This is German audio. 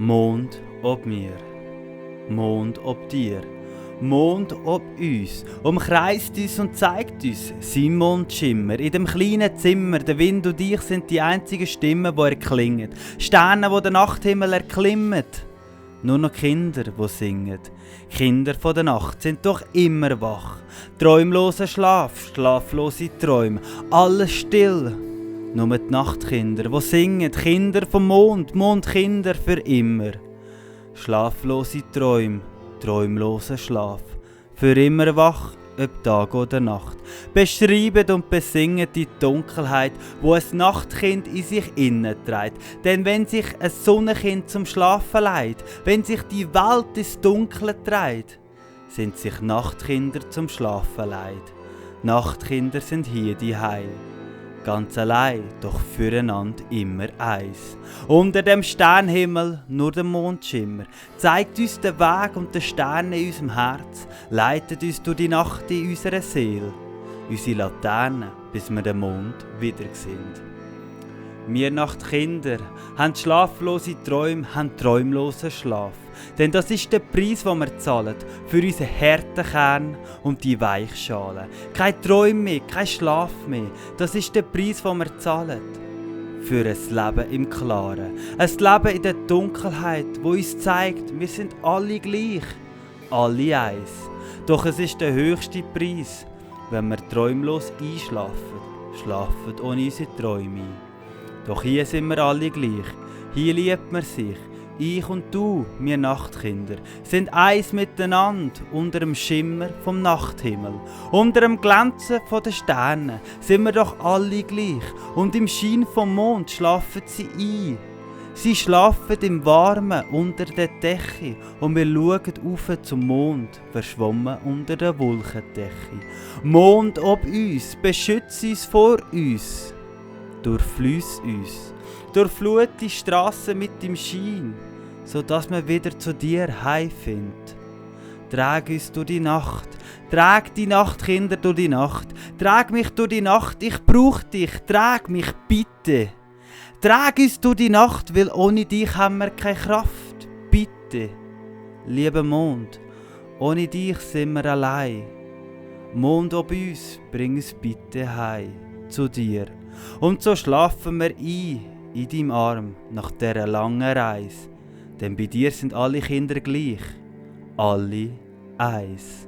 Mond ob mir, Mond ob dir, Mond ob uns, umkreist uns und zeigt uns sein Mondschimmer. In dem kleinen Zimmer, der Wind und ich sind die einzigen Stimmen, die erklingen. Sterne, die den Nachthimmel erklimmen. Nur noch Kinder, die singen. Kinder von der Nacht sind doch immer wach. Träumloser Schlaf, schlaflose Träume, alles still. Nur die Nachtkinder, die singen, Kinder vom Mond, Mondkinder für immer. Schlaflose Träume, träumloser Schlaf, für immer wach, ob Tag oder Nacht. Beschreiben und besingen die Dunkelheit, wo ein Nachtkind in sich innen trägt. Denn wenn sich ein Sonnenkind zum Schlafen leiht, wenn sich die Welt ins Dunkle trägt, sind sich Nachtkinder zum Schlafen leid. Nachtkinder sind hier die Heil. Ganz allein, doch füreinander immer eins. Unter dem Sternhimmel nur der Mondschimmer zeigt uns den Weg und den Stern in unserem Herz, leitet uns durch die Nacht in unserer Seele, unsere Laterne, bis wir den Mond wieder sehen. Wir Nachtkinder haben schlaflose Träume, haben träumlosen Schlaf. Denn das ist der Preis, den wir zahlen für unseren harten Kern und die Weichschale. Kein Träume mehr, kein Schlaf mehr. Das ist der Preis, den wir zahlen für ein Leben im Klaren. Ein Leben in der Dunkelheit, wo uns zeigt, wir sind alle gleich, alle eins. Doch es ist der höchste Preis, wenn wir träumlos einschlafen, schlafen ohne unsere Träume. Doch hier sind wir alle gleich, hier liebt man sich. Ich und du, wir Nachtkinder, sind eins miteinander unter dem Schimmer vom Nachthimmel. Unter dem Glänzen der Sterne sind wir doch alle gleich und im Schein vom Mond schlafen sie ein. Sie schlafen im Warmen unter der Decke und wir schauen auf zum Mond, verschwommen unter der Wolkendecke. Mond ob uns, beschütze uns vor uns, durchfließ uns, durchflut die Straße mit dem Schein, sodass man wieder zu dir heimfindet. Trag uns durch die Nacht, trag die Nachtkinder durch die Nacht, trag mich durch die Nacht, ich brauch dich, trag mich bitte. Trag uns durch die Nacht, weil ohne dich haben wir keine Kraft, bitte. Lieber Mond, ohne dich sind wir allein. Mond ob uns, bring uns bitte heim zu dir. Und so schlafen wir ein in deinem Arm nach dieser langen Reise. Denn bei dir sind alle Kinder gleich, alle eins.